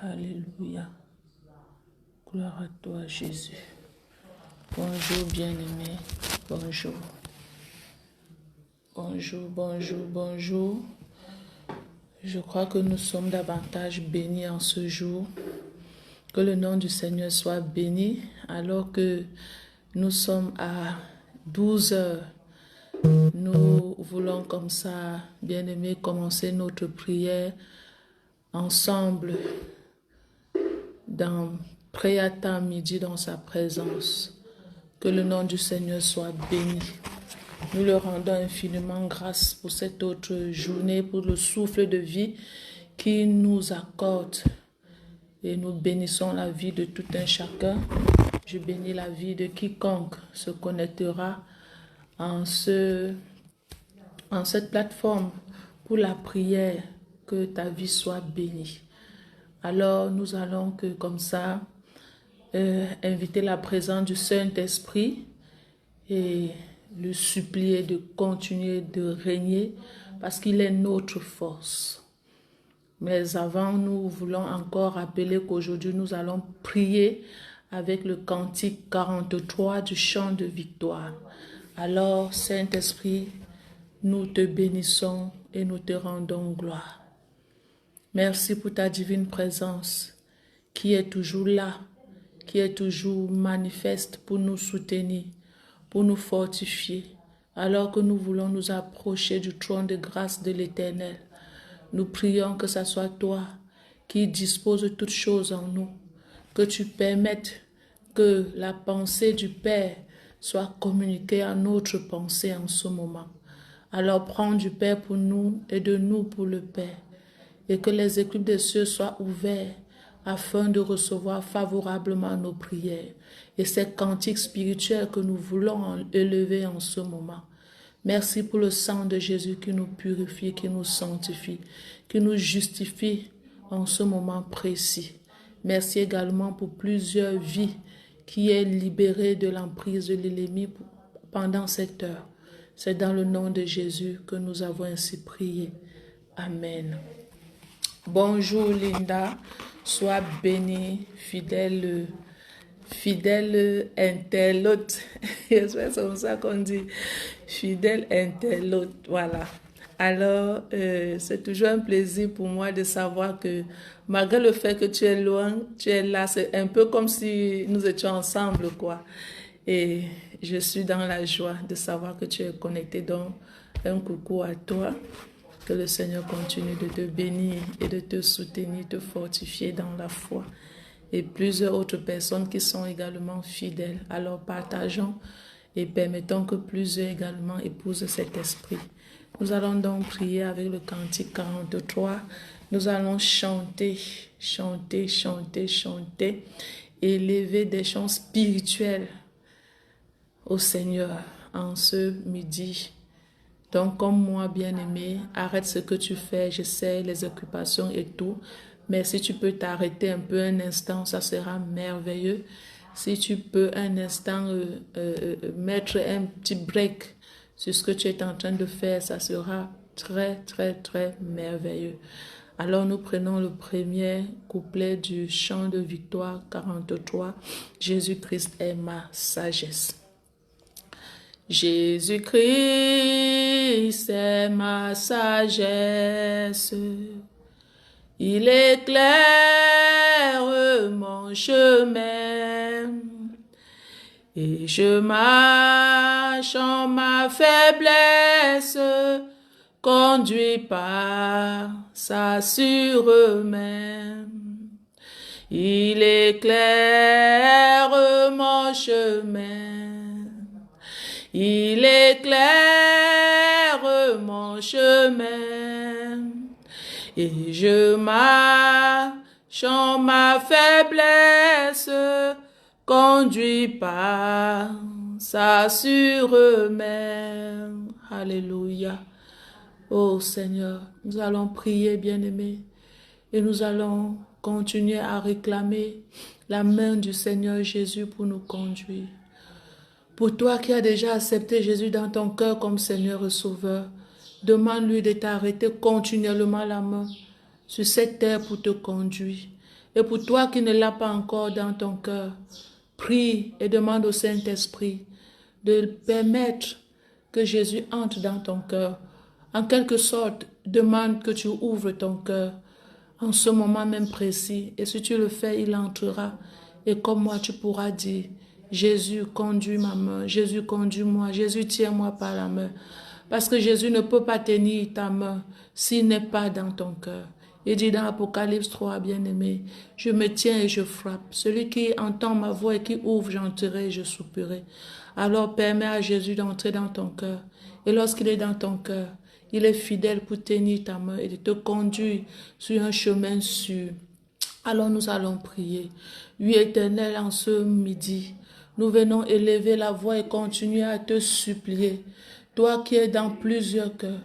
Alléluia. Gloire à toi, Jésus. Bonjour, bien-aimé. Bonjour. Bonjour, bonjour, bonjour. Je crois que nous sommes davantage bénis en ce jour. Que le nom du Seigneur soit béni alors que nous sommes à 12 heures. Nous voulons comme ça, bien-aimés, commencer notre prière ensemble dans Priata midi dans sa présence. Que le nom du Seigneur soit béni. Nous le rendons infiniment grâce pour cette autre journée, pour le souffle de vie qu'il nous accorde. Et nous bénissons la vie de tout un chacun. Je bénis la vie de quiconque se connectera en cette plateforme pour la prière. Que ta vie soit bénie. Alors nous allons comme ça inviter la présence du Saint-Esprit et le supplier de continuer de régner parce qu'il est notre force. Mais avant, nous voulons encore rappeler qu'aujourd'hui, nous allons prier avec le cantique 43 du chant de victoire. Alors, Saint-Esprit, nous te bénissons et nous te rendons gloire. Merci pour ta divine présence qui est toujours là, qui est toujours manifeste pour nous soutenir, pour nous fortifier, alors que nous voulons nous approcher du trône de grâce de l'Éternel. Nous prions que ce soit toi qui dispose de toutes choses en nous, que tu permettes que la pensée du Père soit communiquée à notre pensée en ce moment. Alors prends du Père pour nous et de nous pour le Père, et que les éclipses des cieux soient ouverts afin de recevoir favorablement nos prières et ces cantiques spirituels que nous voulons élever en ce moment. Merci pour le sang de Jésus qui nous purifie, qui nous sanctifie, qui nous justifie en ce moment précis. Merci également pour plusieurs vies qui est libérées de l'emprise de l'ennemi pendant cette heure. C'est dans le nom de Jésus que nous avons ainsi prié. Amen. Bonjour Linda, sois bénie, fidèle internaute. C'est comme ça qu'on dit, fidèle internaute, voilà. Alors, c'est toujours un plaisir pour moi de savoir que malgré le fait que tu es loin, tu es là, c'est un peu comme si nous étions ensemble, quoi. Et je suis dans la joie de savoir que tu es connecté, donc un coucou à toi. Que le Seigneur continue de te bénir et de te soutenir, te fortifier dans la foi. Et plusieurs autres personnes qui sont également fidèles. Alors partageons et permettons que plusieurs également épousent cet esprit. Nous allons donc prier avec le cantique 43. Nous allons chanter, chanter, chanter, chanter, élever des chants spirituels au Seigneur en ce midi. Donc, comme moi, bien-aimé, arrête ce que tu fais, je sais, les occupations et tout. Mais si tu peux t'arrêter un peu un instant, ça sera merveilleux. Si tu peux un instant mettre un petit break sur ce que tu es en train de faire, ça sera très, très, très merveilleux. Alors, nous prenons le premier couplet du chant de victoire 43. Jésus-Christ est ma sagesse. Jésus-Christ est ma sagesse, il éclaire mon chemin, et je marche en ma faiblesse, conduit par sa sûre main. Il éclaire mon chemin. Il éclaire mon chemin et je marche en ma faiblesse, conduit par sa sûre main. Alléluia. Oh Seigneur, nous allons prier, bien-aimés, et nous allons continuer à réclamer la main du Seigneur Jésus pour nous conduire. Pour toi qui as déjà accepté Jésus dans ton cœur comme Seigneur et Sauveur, demande-lui de t'arrêter continuellement la main, sur cette terre pour te conduire. Et pour toi qui ne l'as pas encore dans ton cœur, prie et demande au Saint-Esprit de permettre que Jésus entre dans ton cœur. En quelque sorte, demande que tu ouvres ton cœur en ce moment même précis. Et si tu le fais, il entrera. Et comme moi, tu pourras dire, Jésus, conduis ma main. Jésus, conduis-moi. Jésus, tiens-moi par la main. Parce que Jésus ne peut pas tenir ta main s'il n'est pas dans ton cœur. Il dit dans Apocalypse 3, bien-aimé, je me tiens et je frappe. Celui qui entend ma voix et qui ouvre, j'entrerai et je soupirai. Alors permets à Jésus d'entrer dans ton cœur. Et lorsqu'il est dans ton cœur, il est fidèle pour tenir ta main et de te conduire sur un chemin sûr. Alors nous allons prier. Oui, Éternel, en ce midi, nous venons élever la voix et continuer à te supplier. Toi qui es dans plusieurs cœurs,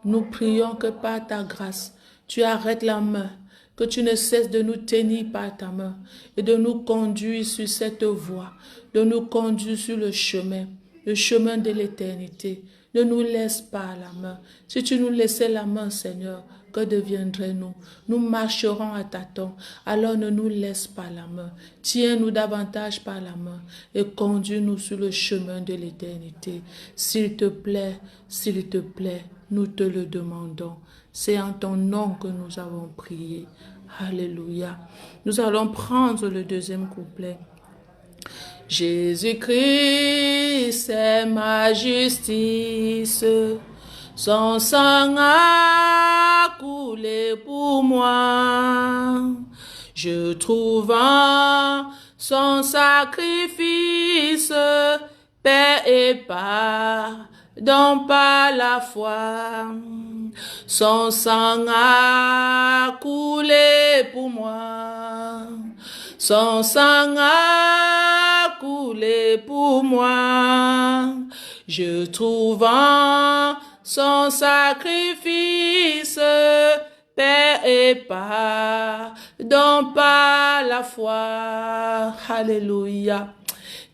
nous prions que par ta grâce, tu arrêtes la main, que tu ne cesses de nous tenir par ta main et de nous conduire sur cette voie, de nous conduire sur le chemin de l'éternité. Ne nous laisse pas la main. Si tu nous laissais la main, Seigneur, que deviendrait-nous? Nous marcherons à tâtons. Alors ne nous laisse pas la main. Tiens-nous davantage par la main et conduis-nous sur le chemin de l'éternité. S'il te plaît, nous te le demandons. C'est en ton nom que nous avons prié. Alléluia. Nous allons prendre le deuxième couplet. Jésus-Christ, c'est ma justice. Son sang a coulé pour moi. Je trouve en son sacrifice paix et pardon par la foi. Son sang a coulé pour moi. Son sang a coulé pour moi. Je trouve en son sacrifice paix et pardon par la foi. Alléluia.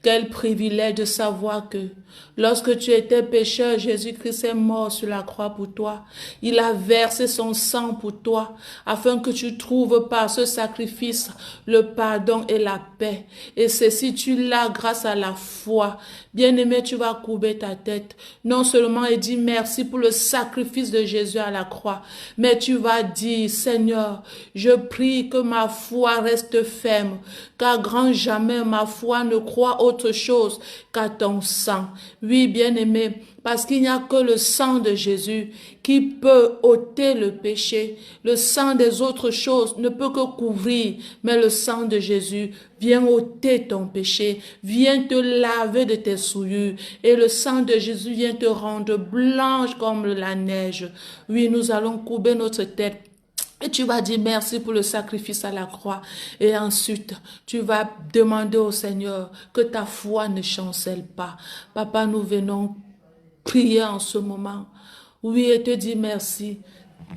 Quel privilège de savoir que lorsque tu étais pécheur, Jésus-Christ est mort sur la croix pour toi. Il a versé son sang pour toi, afin que tu trouves par ce sacrifice le pardon et la paix. Et ceci, tu l'as grâce à la foi. Bien-aimé, tu vas courber ta tête, non seulement et dire merci pour le sacrifice de Jésus à la croix, mais tu vas dire, Seigneur, je prie que ma foi reste ferme, car grand jamais ma foi ne croit autre chose qu'à ton sang. Oui, bien-aimé, parce qu'il n'y a que le sang de Jésus qui peut ôter le péché. Le sang des autres choses ne peut que couvrir, mais le sang de Jésus vient ôter ton péché, vient te laver de tes souillures, et le sang de Jésus vient te rendre blanche comme la neige. Oui, nous allons courber notre tête. Et tu vas dire merci pour le sacrifice à la croix. Et ensuite, tu vas demander au Seigneur que ta foi ne chancelle pas. Papa, nous venons prier en ce moment. Oui, et te dire merci.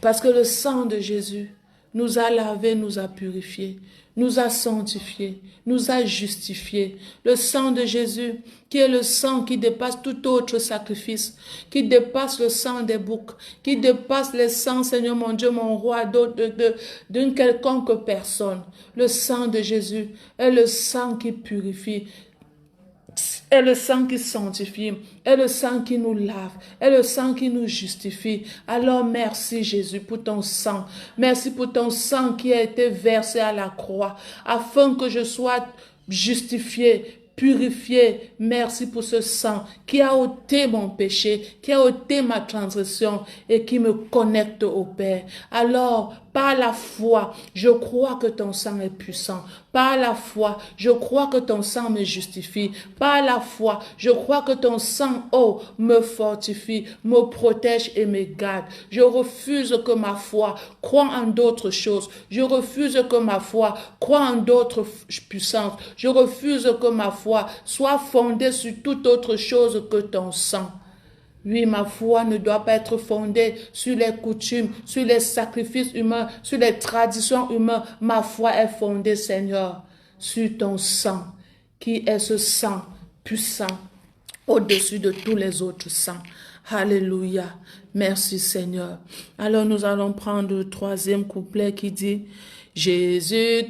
Parce que le sang de Jésus nous a lavés, nous a purifiés, nous a sanctifiés, nous a justifiés. Le sang de Jésus, qui est le sang qui dépasse tout autre sacrifice, qui dépasse le sang des boucs, qui dépasse les sangs, Seigneur mon Dieu, mon roi, d'une quelconque personne. Le sang de Jésus est le sang qui purifie, est le sang qui sanctifie, est le sang qui nous lave, est le sang qui nous justifie. Alors merci Jésus pour ton sang. Merci pour ton sang qui a été versé à la croix, afin que je sois justifié, purifié. Merci pour ce sang qui a ôté mon péché, qui a ôté ma transgression et qui me connecte au Père. Alors, par la foi, je crois que ton sang est puissant. Par la foi, je crois que ton sang me justifie. Par la foi, je crois que ton sang, me fortifie, me protège et me garde. Je refuse que ma foi croie en d'autres choses. Je refuse que ma foi croie en d'autres puissances. Je refuse que ma foi soit fondée sur toute autre chose que ton sang. Oui, ma foi ne doit pas être fondée sur les coutumes, sur les sacrifices humains, sur les traditions humaines. Ma foi est fondée, Seigneur, sur ton sang, qui est ce sang puissant au-dessus de tous les autres sangs. Alléluia. Merci Seigneur. Alors nous allons prendre le troisième couplet qui dit: Jésus-Christ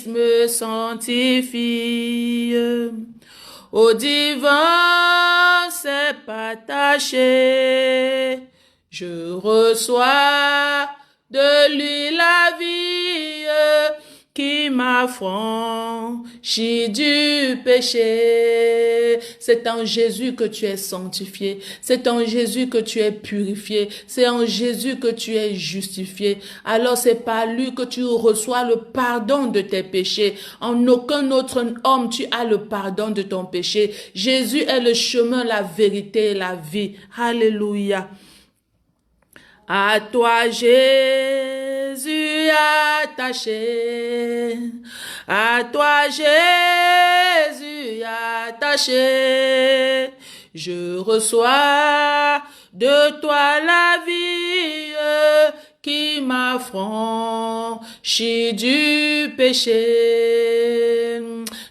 me sanctifie, au divin s'est attaché, je reçois de lui la vie qui m'affranchit du péché. C'est en Jésus que tu es sanctifié, c'est en Jésus que tu es purifié, c'est en Jésus que tu es justifié. Alors c'est par lui que tu reçois le pardon de tes péchés. En aucun autre homme tu as le pardon de ton péché. Jésus est le chemin, la vérité et la vie. Alléluia. À toi Jésus attaché, à toi Jésus attaché, je reçois de toi la vie qui m'affranchit du péché.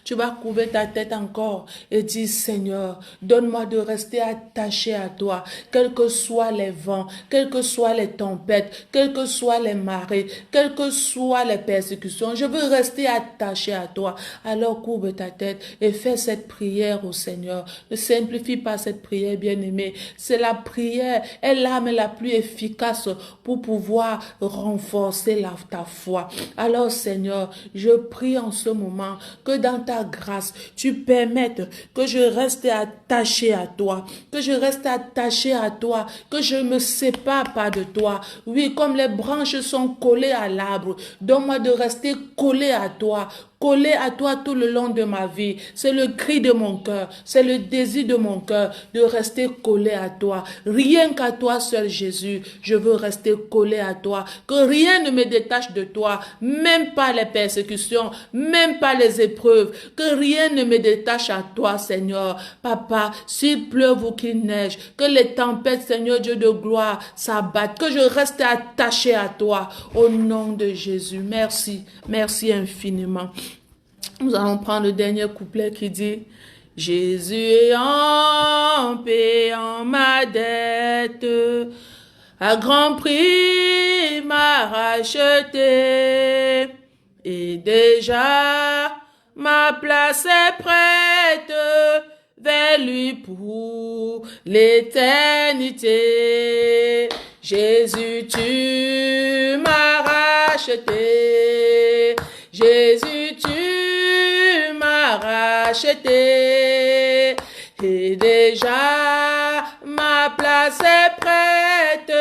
Tu vas couvrir ta tête encore et dire: Seigneur, donne-moi de rester attaché à toi, quels que soient les vents, quelles que soient les tempêtes, quelles que soient les marées, quelles que soient les persécutions. Je veux rester attaché à toi. Alors couvre ta tête et fais cette prière au Seigneur. Ne simplifie pas cette prière, bien-aimé. C'est la prière, est l'arme la plus efficace pour pouvoir renforcer ta foi. Alors Seigneur, je prie en ce moment que dans ta grâce, tu permettes que je reste attaché à toi, que je reste attaché à toi, que je ne me sépare pas de toi. Oui, comme les branches sont collées à l'arbre, donne-moi de rester collé à toi, collé à toi tout le long de ma vie. C'est le cri de mon cœur, c'est le désir de mon cœur de rester collé à toi. Rien qu'à toi seul, Jésus, je veux rester collé à toi. Que rien ne me détache de toi, même pas les persécutions, même pas les épreuves. Que rien ne me détache à toi, Seigneur. Papa, s'il pleuve ou qu'il neige, que les tempêtes, Seigneur Dieu de gloire, s'abattent. Que je reste attaché à toi. Au nom de Jésus, merci, merci infiniment. Nous allons prendre le dernier couplet qui dit: Jésus ayant payant ma dette, à grand prix m'a racheté, et déjà ma place est prête vers lui pour l'éternité. Jésus, tu m'as racheté. Jésus, tu m'as racheté. Et déjà ma place est prête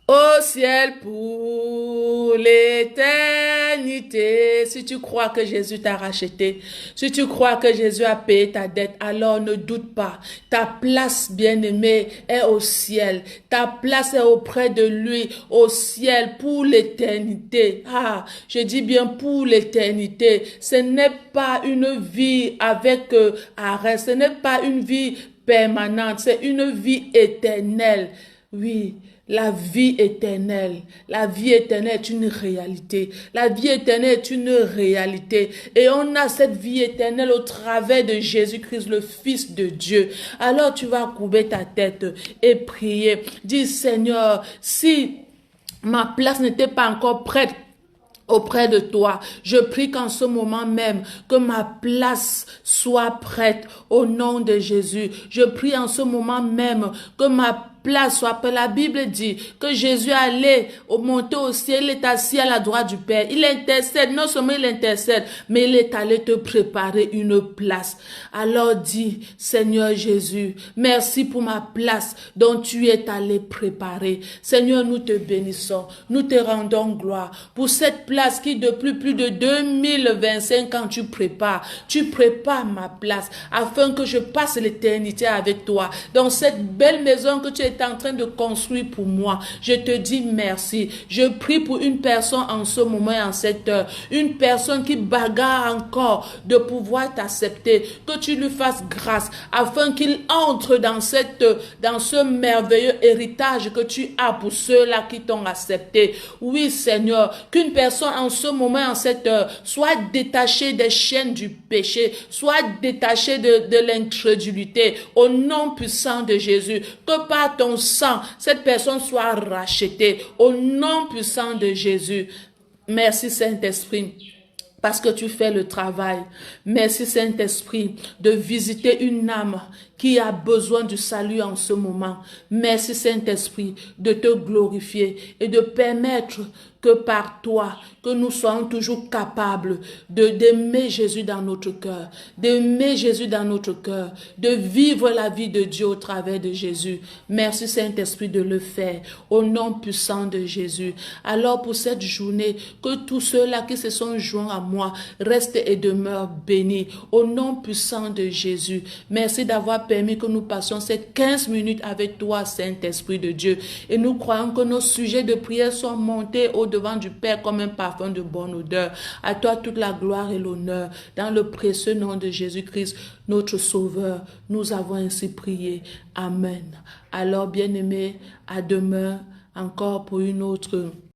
au ciel pour l'éternité. Si tu crois que Jésus t'a racheté, si tu crois que Jésus a payé ta dette, alors ne doute pas. Ta place, bien-aimée, est au ciel. Ta place est auprès de lui, au ciel, pour l'éternité. Ah, je dis bien pour l'éternité. Ce n'est pas une vie avec arrêt, ce n'est pas une vie permanente, c'est une vie éternelle. Oui. La vie éternelle est une réalité. La vie éternelle est une réalité. Et on a cette vie éternelle au travers de Jésus-Christ, le Fils de Dieu. Alors tu vas courber ta tête et prier. Dis: Seigneur, si ma place n'était pas encore prête auprès de toi, je prie qu'en ce moment même, que ma place soit prête au nom de Jésus. Je prie en ce moment même que ma place soit prête. La Bible dit que Jésus allait monter au ciel, il est assis à la droite du Père. Il intercède, non seulement il intercède, mais il est allé te préparer une place. Alors dis: Seigneur Jésus, merci pour ma place dont tu es allé préparer. Seigneur, nous te bénissons, nous te rendons gloire pour cette place qui depuis plus de 2025 ans tu prépares ma place afin que je passe l'éternité avec toi dans cette belle maison que tu est en train de construire pour moi. Je te dis merci. Je prie pour une personne en ce moment et en cette heure. Une personne qui bagarre encore de pouvoir t'accepter. Que tu lui fasses grâce afin qu'il entre dans ce merveilleux héritage que tu as pour ceux-là qui t'ont accepté. Oui, Seigneur, qu'une personne en ce moment, en cette heure, soit détachée des chaînes du péché, soit détachée de l'incrédulité, au nom puissant de Jésus, que par ton sang, cette personne soit rachetée, au nom puissant de Jésus. Merci Saint-Esprit, parce que tu fais le travail. Merci Saint-Esprit de visiter une âme qui a besoin du salut en ce moment. Merci Saint-Esprit de te glorifier et de permettre que par toi, que nous soyons toujours capables d'aimer Jésus dans notre cœur, d'aimer Jésus dans notre cœur, de vivre la vie de Dieu au travers de Jésus. Merci Saint-Esprit de le faire au nom puissant de Jésus. Alors pour cette journée, que tous ceux-là qui se sont joints à moi restent et demeurent bénis au nom puissant de Jésus. Merci d'avoir permis que nous passions ces 15 minutes avec toi, Saint-Esprit de Dieu. Et nous croyons que nos sujets de prière sont montés au-devant du Père comme un parfum de bonne odeur. À toi toute la gloire et l'honneur. Dans le précieux nom de Jésus-Christ, notre Sauveur, nous avons ainsi prié. Amen. Alors, bien-aimés, à demain encore pour une autre